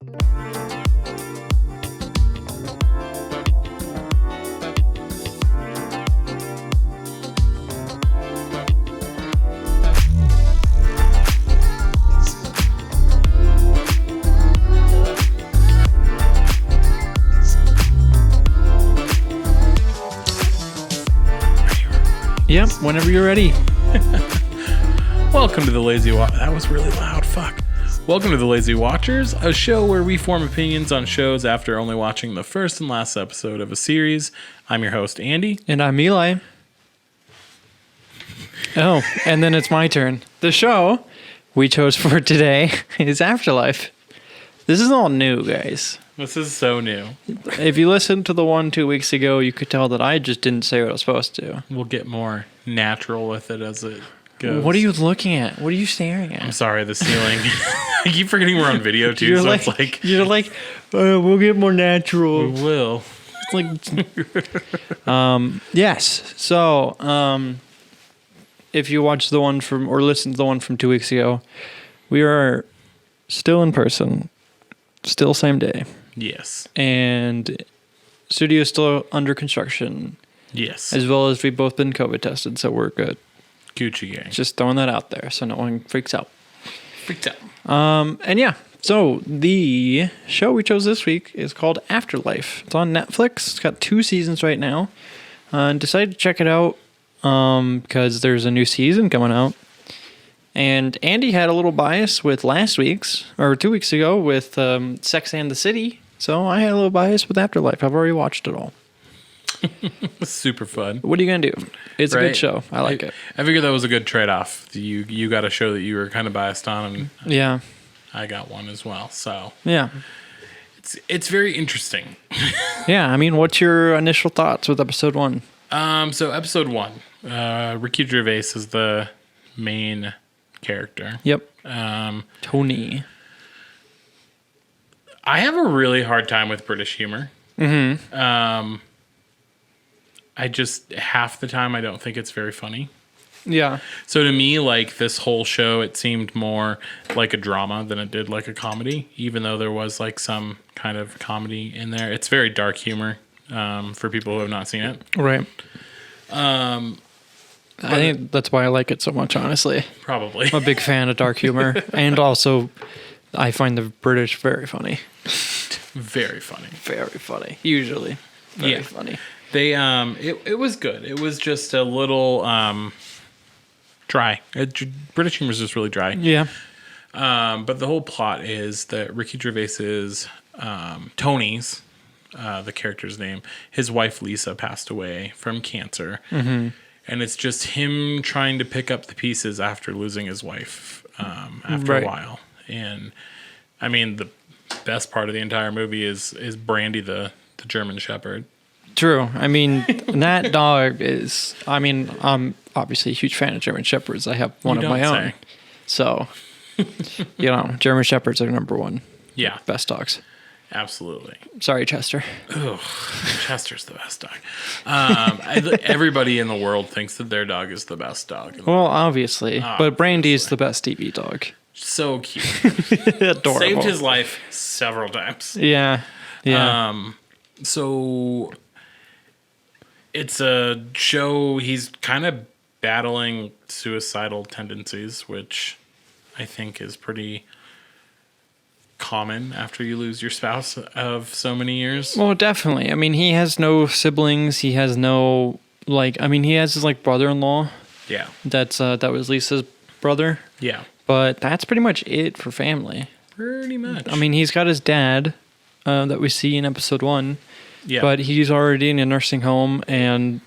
Yep, whenever you're ready. Welcome to the Lazy That was really loud, fuck. Welcome to the Lazy Watchers, a show where we form opinions on shows after only watching the first and last episode of a series. I'm your host, Andy. And I'm Eli. Oh, and then it's my turn. The show we chose for today is Afterlife. This is all new, guys. This is so new. If you listened to the one 2 weeks ago, you could tell that I just didn't say what I was supposed to. We'll get more natural with it as it goes. What are you looking at? What are you staring at? I'm sorry, the ceiling. I keep forgetting we're on video too, You're so like, it's like... You're like, we'll get more natural. We will. It's like, yes. So, if you watched the one from, or listened to the one from 2 weeks ago, we are still in person, still same day. Yes. And studio is still under construction. Yes. As well as we've both been COVID tested, so we're good. Gucci gang. Just throwing that out there so no one freaks out. Freaked out. And yeah, so the show we chose this week is called Afterlife. It's on Netflix. It's got 2 seasons right now. And decided to check it out because there's a new season coming out. And Andy had a little bias with last week's, or 2 weeks ago, with Sex and the City. So I had a little bias with Afterlife. I've already watched it all. Super fun. What are you going to do? It's a good show. I like it. I figured that was a good trade-off. You got a show that you were kind of biased on, and yeah, I got one as well. So yeah, it's very interesting. Yeah, I mean, what's your initial thoughts with episode 1? So episode 1, Ricky Gervais is the main character. Yep. Tony. I have a really hard time with British humor. Mm-hmm. I just, half the time, I don't think it's very funny. Yeah. So to me, like, this whole show, it seemed more like a drama than it did like a comedy, even though there was, like, some kind of comedy in there. It's very dark humor for people who have not seen it. Right. I think that's why I like it so much, honestly. Probably. I'm a big fan of dark humor. And also, I find the British very funny. Very funny. Very funny. Usually. Very funny. They it was good. It was just a little dry. British humor is just really dry. Yeah. But the whole plot is that Ricky Gervais is Tony's the character's name. His wife Lisa passed away from cancer, and it's just him trying to pick up the pieces after losing his wife after a while. And I mean, the best part of the entire movie is Brandy, the German Shepherd. True. I mean, that dog is... I mean, I'm obviously a huge fan of German Shepherds. I have one of my own. So, German Shepherds are number one. Yeah. Best dogs. Absolutely. Sorry, Chester. Oh, Chester's the best dog. Everybody in the world thinks that their dog is the best dog. Well, obviously. But Brandy's the best TV dog. So cute. Adorable. Saved his life several times. Yeah. Yeah. So... It's a show, he's kind of battling suicidal tendencies, which I think is pretty common after you lose your spouse of so many years. Well, definitely. I mean, he has no siblings. He has no, he has his, brother-in-law. Yeah. That was Lisa's brother. Yeah. But that's pretty much it for family. Pretty much. I mean, he's got his dad that we see in episode 1. Yeah. But he's already in a nursing home and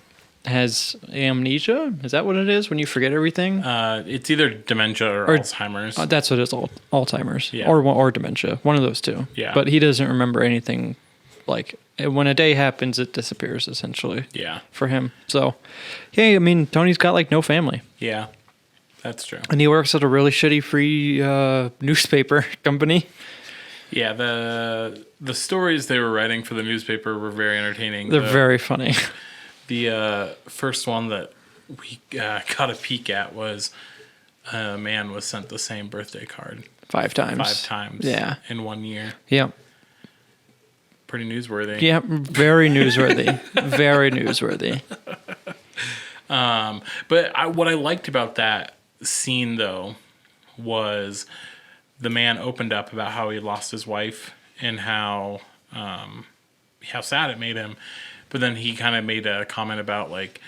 has amnesia. Is that what it is when you forget everything? It's either dementia or Alzheimer's. That's what it is, Alzheimer's. Yeah. Or dementia. One of those two. Yeah. But he doesn't remember anything. When a day happens, it disappears, essentially. Yeah. For him. So, yeah, I mean, Tony's got, no family. Yeah. That's true. And he works at a really shitty free newspaper company. Yeah, the stories they were writing for the newspaper were very entertaining. They're very funny. The first one that we got a peek at was a man was sent the same birthday card 5 times. 5 times. Yeah. In 1 year. Yep. Pretty newsworthy. Yeah, very newsworthy. Very newsworthy. But what I liked about that scene, though, was the man opened up about how he lost his wife and how sad it made him. But then he kind of made a comment about, like,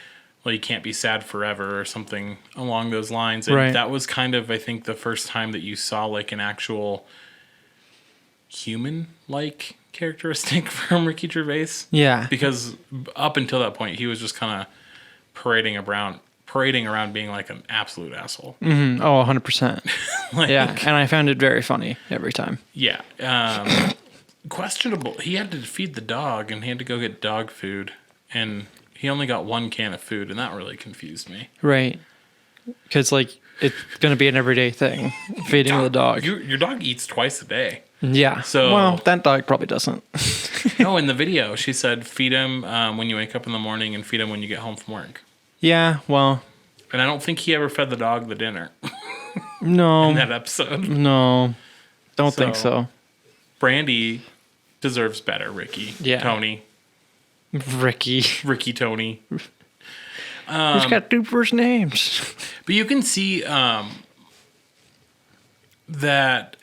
well, you can't be sad forever or something along those lines. And that was kind of, I think, the first time that you saw, like, an actual human-like characteristic from Ricky Gervais. Yeah. Because up until that point, he was just kind of parading around being like an absolute asshole. Mm-hmm. Oh, 100%. Yeah, and I found it very funny every time. Yeah. Questionable. He had to feed the dog, and he had to go get dog food, and he only got 1 can of food, and that really confused me. Right. Because, like, it's going to be an everyday thing, feeding the dog. Your dog eats twice a day. Yeah. So, well, that dog probably doesn't. No, in the video, she said feed him when you wake up in the morning and feed him when you get home from work. Yeah, well. And I don't think he ever fed the dog the dinner. No. In that episode. No. Don't think so. Brandy deserves better, Ricky. Yeah. Tony. Ricky Tony. He's got 2 first names. But you can see that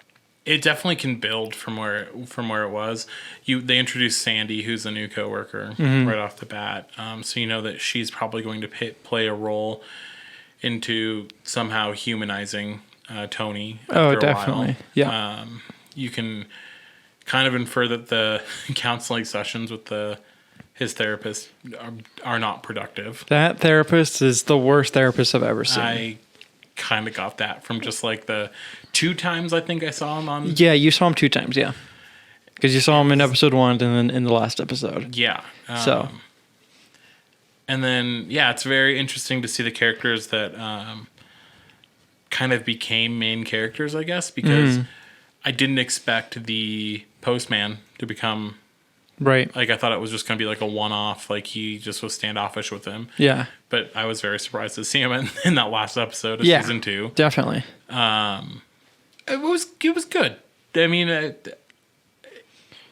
it definitely can build from where it was. They introduced Sandy, who's a new coworker, right off the bat. So you know that she's probably going to play a role into somehow humanizing Tony. Oh, after a definitely. while. Yeah. You can kind of infer that the counseling sessions with his therapist are not productive. That therapist is the worst therapist I've ever seen. I kind of got that from just like the 2 times I think I saw him on. Yeah, you saw him 2 times, yeah. Because you saw him in episode 1 and then in the last episode. Yeah. So. And then, yeah, it's very interesting to see the characters that kind of became main characters, I guess, because I didn't expect the postman to become... Right. Like, I thought it was just going to be like a one-off, like he just was standoffish with him. Yeah. But I was very surprised to see him in that last episode of season 2. Definitely. It was good. I mean,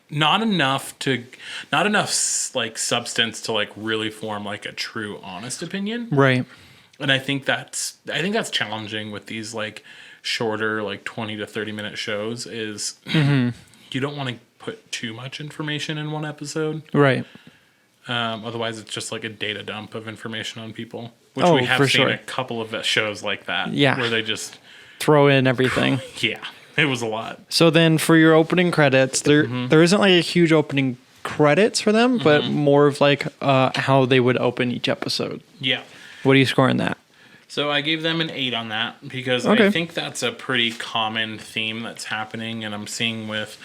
not enough like substance to like really form like a true honest opinion. Right. And I think that's challenging with these like shorter, like 20 to 30 minute shows is you don't want to put too much information in one episode. Right. Otherwise it's just like a data dump of information on people, which we have seen a couple of shows like that. Yeah. Where they just throw in everything. Yeah. It was a lot. So then for your opening credits, there isn't like a huge opening credits for them, but more of like how they would open each episode. Yeah. What are you scoring that? So I gave them an 8 on that because I think that's a pretty common theme that's happening, and I'm seeing with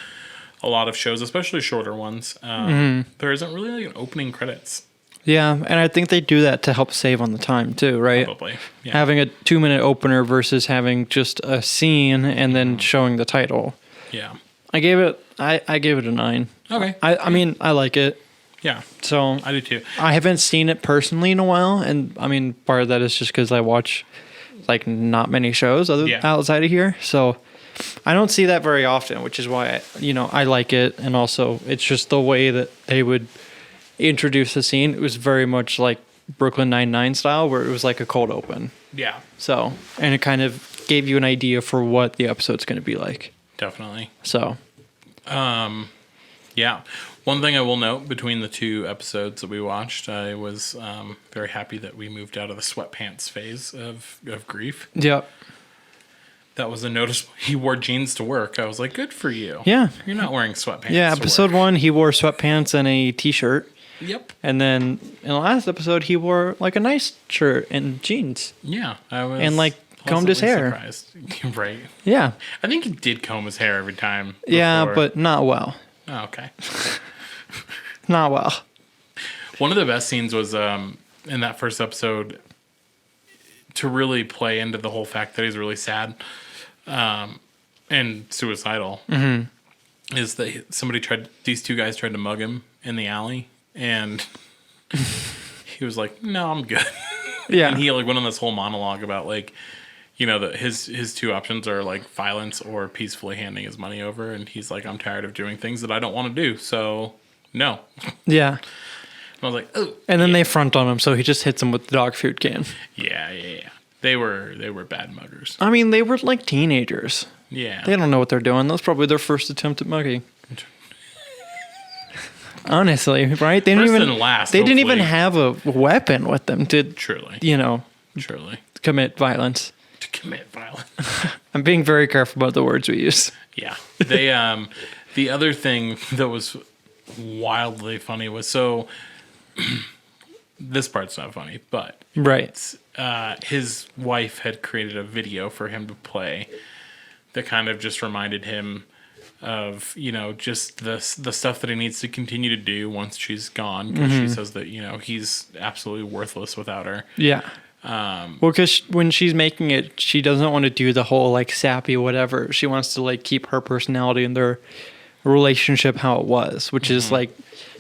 a lot of shows, especially shorter ones. There isn't really like an opening credits. Yeah, and I think they do that to help save on the time too, right? Probably. Yeah. Having a 2-minute opener versus having just a scene and then showing the title. Yeah. I gave it a 9. Okay. I mean, I like it. Yeah. So I do too. I haven't seen it personally in a while, and I mean, part of that is just because I watch like not many shows outside of here, so I don't see that very often, which is why I like it, and also it's just the way that they would introduce the scene. It was very much like Brooklyn Nine-Nine style, where it was like a cold open. Yeah. So, and it kind of gave you an idea for what the episode's going to be like. Definitely. So, yeah. One thing I will note between the 2 episodes that we watched, I was very happy that we moved out of the sweatpants phase of grief. Yep. That was a noticeable. He wore jeans to work. I was like, good for you. Yeah. You're not wearing sweatpants. Yeah, to episode work. 1, he wore sweatpants and a t-shirt. Yep. And then in the last episode, he wore like a nice shirt and jeans. Yeah, I was. And like combed his hair. Surprised. Right. Yeah. I think he did comb his hair every time. Yeah, before. but not well. Oh, okay. Not well. One of the best scenes was in that first episode to really play into the whole fact that he's really sad and suicidal. Is that these 2 guys tried to mug him in the alley, and he was like, "No, I'm good." Yeah. And he like went on this whole monologue about like, you know, that his two options are like violence or peacefully handing his money over, and he's like, I'm tired of doing things that I don't want to do, so no. Yeah. I was like, oh. And then they front on him, so he just hits him with the dog food can. Yeah. They were bad muggers. I mean, they were like teenagers. Yeah. They don't know what they're doing. That's probably their first attempt at mugging. Honestly, right? They First didn't and last, They didn't even hopefully. have a weapon with them to, Truly. commit violence. To commit violence. I'm being very careful about the words we use. Yeah. They the other thing that was wildly funny was, so this part's not funny, but Right. his wife had created a video for him to play that kind of just reminded him of, you know, just the stuff that he needs to continue to do once she's gone, because she says that, you know, he's absolutely worthless without her. Yeah. Well, because when she's making it, she doesn't want to do the whole like sappy whatever. She wants to like keep her personality and their relationship how it was, which is like,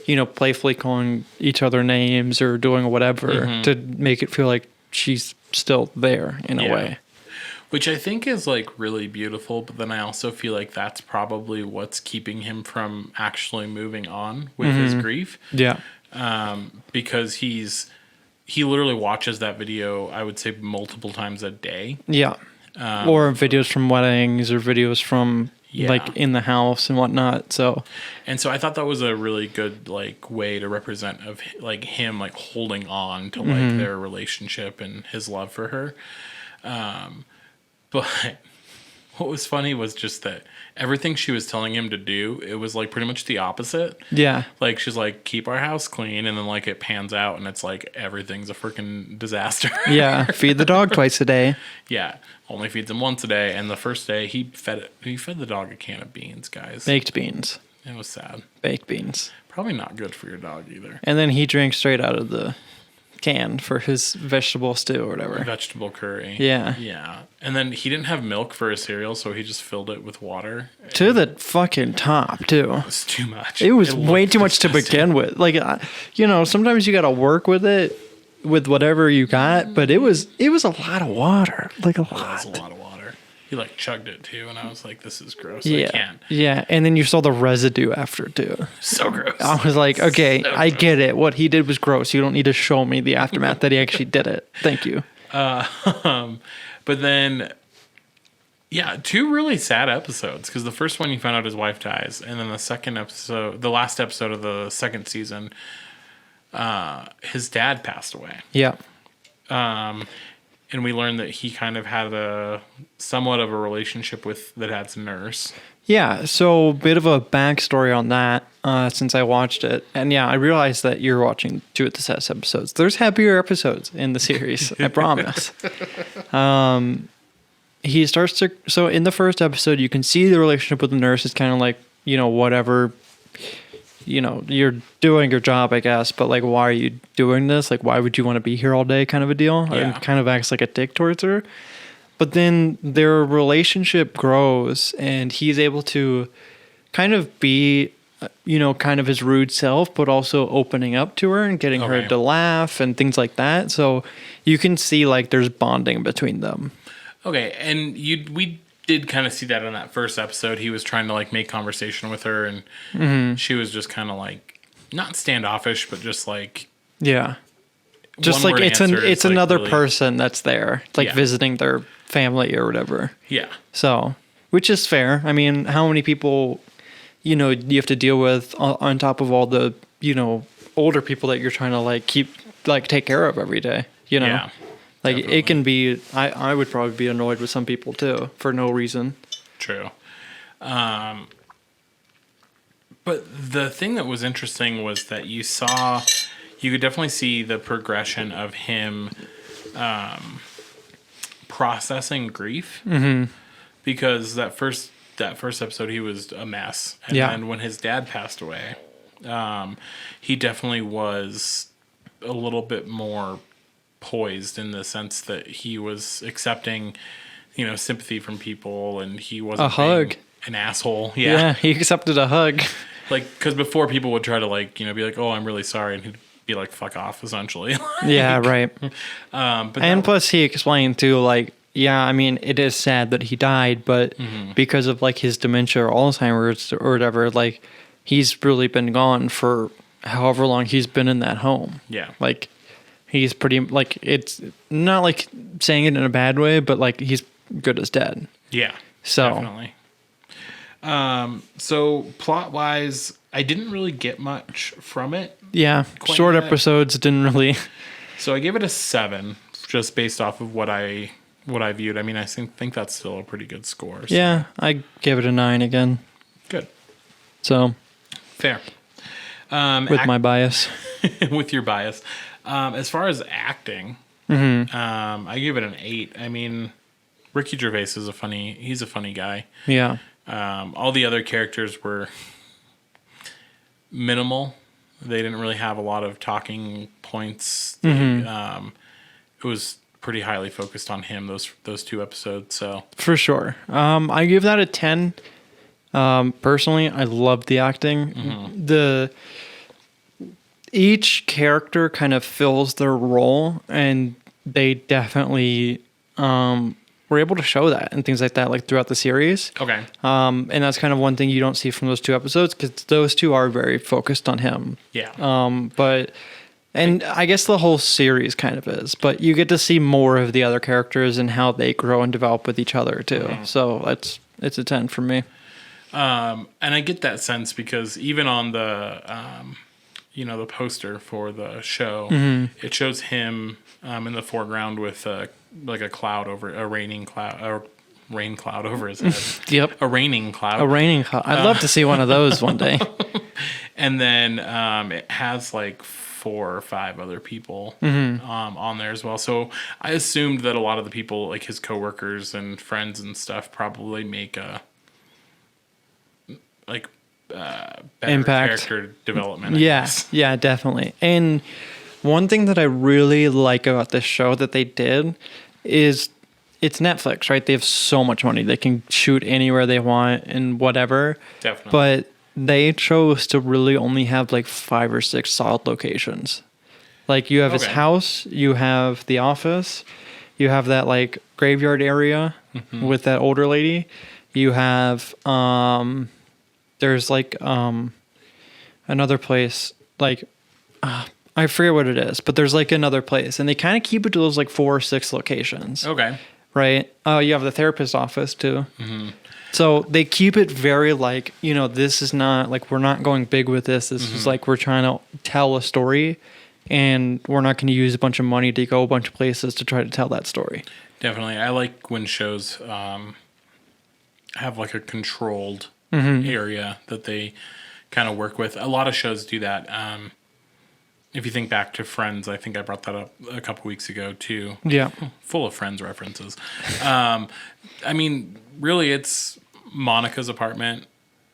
you know, playfully calling each other names or doing whatever to make it feel like she's still there in a way. Which I think is like really beautiful, but then I also feel like that's probably what's keeping him from actually moving on with his grief. Yeah. Because he literally watches that video, I would say, multiple times a day. Yeah. Or videos from weddings or videos from like in the house and whatnot. So I thought that was a really good like way to represent of like him like holding on to like their relationship and his love for her. But what was funny was just that everything she was telling him to do, it was like pretty much the opposite. yeah. Like she's like, keep our house clean, and then like it pans out and it's like everything's a freaking disaster. Yeah. Feed the dog twice a day. Yeah. Only feeds him once a day, and the first day he fed the dog a can of beans, guys. Baked beans. It was sad. Baked beans. Probably not good for your dog either. And then he drank straight out of the can for his vegetable stew or whatever. Vegetable curry. Yeah. Yeah. And then he didn't have milk for his cereal, so he just filled it with water. To the fucking top, too. It was too much. It was way too much disgusting. to begin with. Like, you know, sometimes you got to work with it, with whatever you got, but it was a lot of water. Like a lot. It was a lot of water. He like chugged it too, and I was like, this is gross. Yeah. I can't. Yeah. And then you saw the residue after, too. So gross. I was like, okay, So I gross. get it. What he did was gross. You don't need to show me the aftermath that he actually did it. Thank you. But then, yeah, two really sad episodes, because the first one you found out his wife dies, and then the last episode of the second season, his dad passed away. Yeah. And we learned that he kind of had somewhat of a relationship with the dad's nurse. Yeah, so bit of a backstory on that since I watched it. And yeah, I realized that you're watching two of the saddest episodes. There's happier episodes in the series, I promise. He starts to... So in the first episode, you can see the relationship with the nurse is kind of like, you know, whatever... You know, you're doing your job, I guess, but like, why are you doing this? Like, why would you want to be here all day kind of a deal? Yeah. And kind of acts like a dick towards her. But then their relationship grows and he's able to kind of be, you know, kind of his rude self, but also opening up to her and getting her to laugh and things like that. So you can see like there's bonding between them. Okay, and we did kind of see that in that first episode. He was trying to like make conversation with her, and she was just kind of like not standoffish, but just like yeah, just like it's like another really, person that's there, like visiting their family or whatever. Yeah. So, which is fair. I mean, how many people, you know, you have to deal with on top of all the, you know, older people that you're trying to like take care of every day, you know? Yeah. Like definitely. It can be, I would probably be annoyed with some people too for no reason. True. But the thing that was interesting was that you could definitely see the progression of him processing grief. Mm-hmm. Because that first episode, he was a mess. And then when his dad passed away, he definitely was a little bit more poised in the sense that he was accepting, you know, sympathy from people, and he wasn't a hug, an asshole. Yeah, he accepted a hug. Like, because before people would try to like, you know, be like, "Oh, I'm really sorry," and he'd be like, "Fuck off," essentially. Yeah, right. But and plus, he explained too, like, yeah, I mean, it is sad that he died, but because of like his dementia or Alzheimer's or whatever, like he's really been gone for however long he's been in that home. Yeah. Like he's pretty, like, it's not like saying it in a bad way, but like he's good as dead. Yeah. So definitely. So plot wise, I didn't really get much from it. yeah, Quite short yet. episodes didn't really. So I gave it a 7, just based off of what I viewed. I mean, I think that's still a pretty good score. So. Yeah, I gave it a 9 again. Good. So Fair. with my bias. With your bias. As far as acting, I give it an 8. I mean, Ricky Gervais is he's a funny guy. Yeah. All the other characters were minimal. They didn't really have a lot of talking points. It was pretty highly focused on him, those 2 episodes. So For sure. I give that a 10. Personally, I loved the acting. Each character kind of fills their role, and they definitely were able to show that and things like that, like throughout the series. okay. And that's kind of one thing you don't see from those 2 episodes, because those 2 are very focused on him. Yeah. And I guess the whole series kind of is, but you get to see more of the other characters and how they grow and develop with each other too. So it's a 10 for me. And I get that sense because even on the the poster for the show, it shows him in the foreground with like a rain cloud over his head. Yep. A raining cloud. A raining cloud. I'd love to see one of those one day. And then it has like 4 or 5 other people on there as well. So I assumed that a lot of the people, like his coworkers and friends and stuff, probably make a better Impact. character development. Yeah, definitely. And one thing that I really like about this show that they did is it's Netflix, right? They have so much money. They can shoot anywhere they want and whatever. Definitely. But they chose to really only have like 5 or 6 solid locations. Like you have his house, you have the office, you have that like graveyard area with that older lady. You have there's like another place, like I forget what it is, but there's like another place, and they kind of keep it to those like 4 or 6 locations. Okay. Right. You have the therapist office too. So they keep it very like, this is not like, we're not going big with this. This is like, we're trying to tell a story, and we're not going to use a bunch of money to go a bunch of places to try to tell that story. Definitely. I like when shows have like a controlled area that they kind of work with. A lot of shows do that. If you think back to Friends, I think I brought that up a couple weeks ago too. Yeah. Full of Friends references. I mean, really, it's Monica's apartment,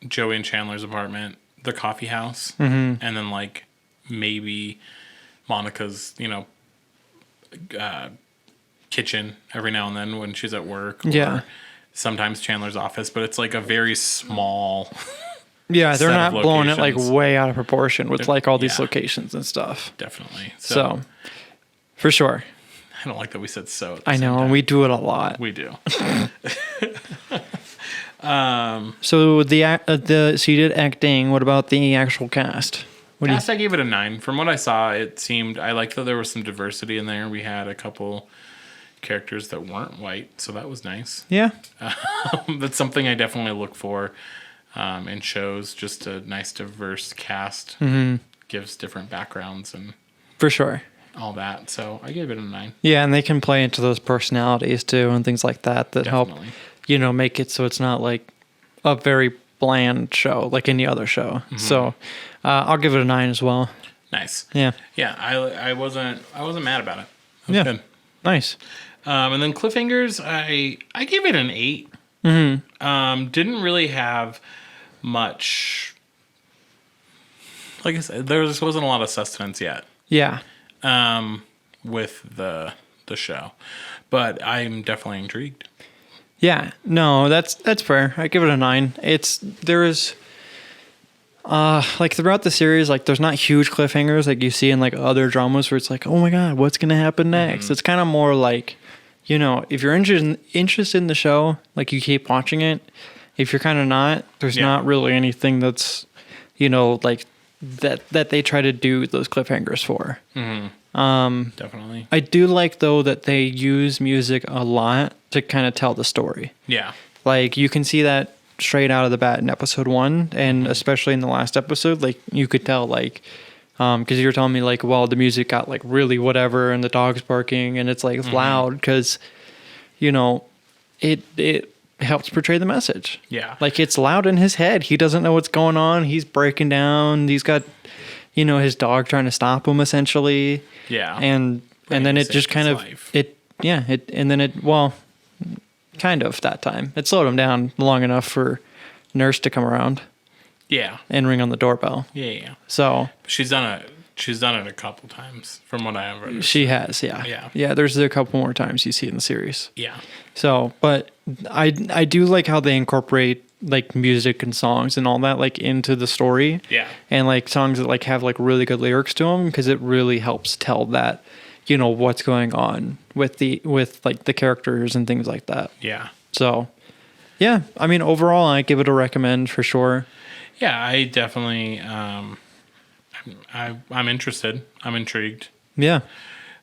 Joey and Chandler's apartment, the coffee house, and then like maybe Monica's, kitchen every now and then when she's at work. Or sometimes Chandler's office, but it's like a very small... Yeah, they're not blowing it like locations. way out of proportion with like all these locations and stuff. Definitely. So, for sure. I don't like that we said so. At the I same know, time. and we do it a lot. We do. So so you did acting. What about the actual cast? Cast, I gave it a 9. From what I saw, it seemed I liked that there was some diversity in there. We had a couple characters that weren't white, so that was nice. Yeah. That's something I definitely look for in shows. Just a nice, diverse cast. Gives different backgrounds and For sure. all that. So I gave it a 9. Yeah, and they can play into those personalities too and things like that Definitely. help, make it so it's not like a very bland show like any other show. So I'll give it a 9 as well. Nice. Yeah. Yeah, I wasn't mad about it. It was good. Nice. And then cliffhangers, I gave it an 8. Didn't really have much. Like I said, there just wasn't a lot of sustenance yet. Yeah. With the show, but I'm definitely intrigued. Yeah. No, that's fair. I give it a 9. There is like throughout the series, like there's not huge cliffhangers like you see in like other dramas where it's like, oh my god, what's gonna happen next? It's kind of more like if you're interested in the show, like you keep watching it. If you're kind of not, there's not really anything that's, like that they try to do those cliffhangers for. Definitely. I do like though that they use music a lot to kind of tell the story. Yeah. Like you can see that straight out of the bat in episode 1, and especially in the last episode, like you could tell, like, because you were telling me like, well, the music got like really whatever, and the dog's barking, and it's like loud because, it helps portray the message. Yeah. Like it's loud in his head. He doesn't know what's going on. He's breaking down. He's got, his dog trying to stop him essentially. Yeah. And then it just kind of kind of that time. It slowed him down long enough for nurse to come around. Yeah. And ring on the doorbell. Yeah. So she's done it a couple times from what I ever. She has, yeah. Yeah. Yeah, there's a couple more times you see it in the series. Yeah. So, but I do like how they incorporate like music and songs and all that like into the story. Yeah. And like songs that like have like really good lyrics to them, because it really helps tell that what's going on with like the characters and things like that. Yeah. So, yeah, I mean overall I give it a recommend for sure. Yeah, I definitely I'm interested. I'm intrigued. Yeah.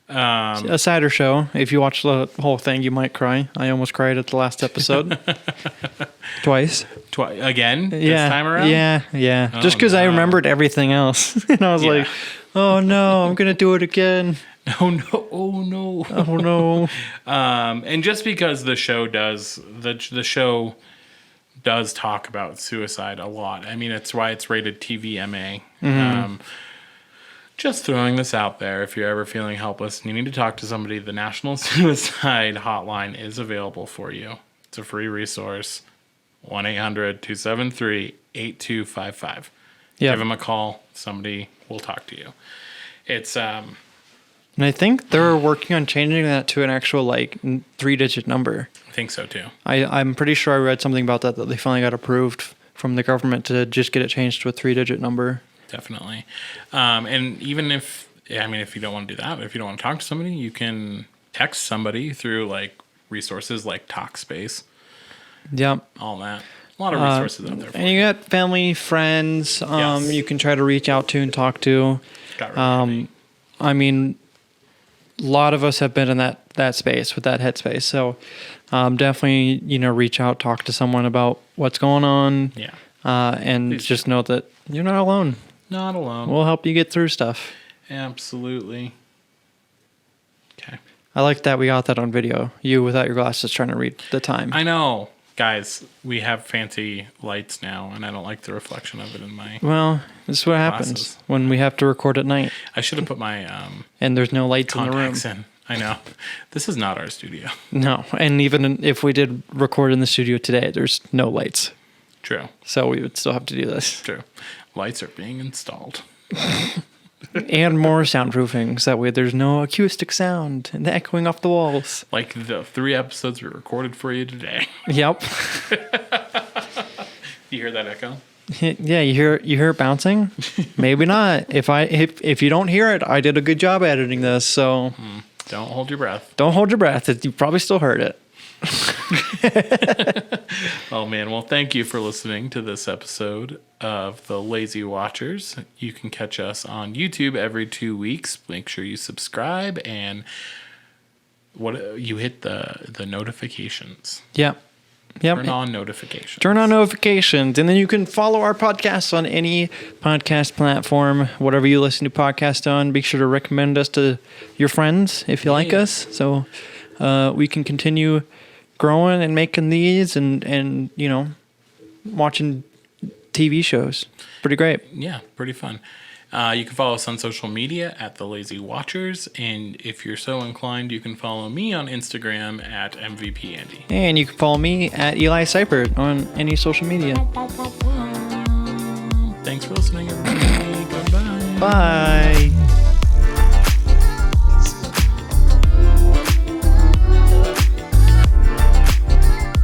A sadder show. If you watch the whole thing, you might cry. I almost cried at the last episode. Twice. Again? This time around? Yeah. Oh, just because I remembered everything else. And I was like, oh no, I'm going to do it again. Oh no. Oh no. Oh no. And just because the show does talk about suicide a lot. I mean, it's why it's rated TVMA. Just throwing this out there. If you're ever feeling helpless and you need to talk to somebody, the National Suicide Hotline is available for you. It's a free resource. 1-800-273-8255. Give them a call. Somebody will talk to you. It's and I think they're working on changing that to an actual like 3-digit number. I think so too. I'm pretty sure I read something about that they finally got approved from the government to just get it changed to a 3-digit number. Definitely. And even if you don't want to do that, if you don't want to talk to somebody, you can text somebody through like resources like Talkspace. Yep. All that. A lot of resources out there. And you got family, friends, you can try to reach out to and talk to. I mean, a lot of us have been in that space with that headspace. So definitely, reach out, talk to someone about what's going on. Yeah. And Please just know that you're not alone. Not alone. We'll help you get through stuff. Absolutely. Okay. I like that we got that on video. You without your glasses trying to read the time. I know. Guys, we have fancy lights now, and I don't like the reflection of it in my Well, this is what happens when we have to record at night. I should have put my and there's no lights in the room. In. I know. This is not our studio. No, and even if we did record in the studio today, there's no lights. True. So we would still have to do this. True. Lights are being installed. And more soundproofing, so that way there's no acoustic sound and echoing off the walls. Like the 3 episodes we recorded for you today. Yep. You hear that echo? Yeah, you hear it bouncing? Maybe not. If you don't hear it, I did a good job editing this, so Don't hold your breath. Don't hold your breath. You probably still heard it. Oh man, well thank you for listening to this episode of The Lazy Watchers. You can catch us on YouTube every 2 weeks. Make sure you subscribe and you hit the notifications. Yep. Turn on notifications. Turn on notifications, and then you can follow our podcast on any podcast platform, whatever you listen to podcasts on. Be sure to recommend us to your friends if you like us, so we can continue growing and making these and watching TV shows. Pretty great. Yeah, pretty fun. You can follow us on social media at The Lazy Watchers, and if you're so inclined, you can follow me on Instagram at MVP Andy. And you can follow me at Eli Seipert on any social media. Thanks for listening, everybody. Bye-bye. Bye.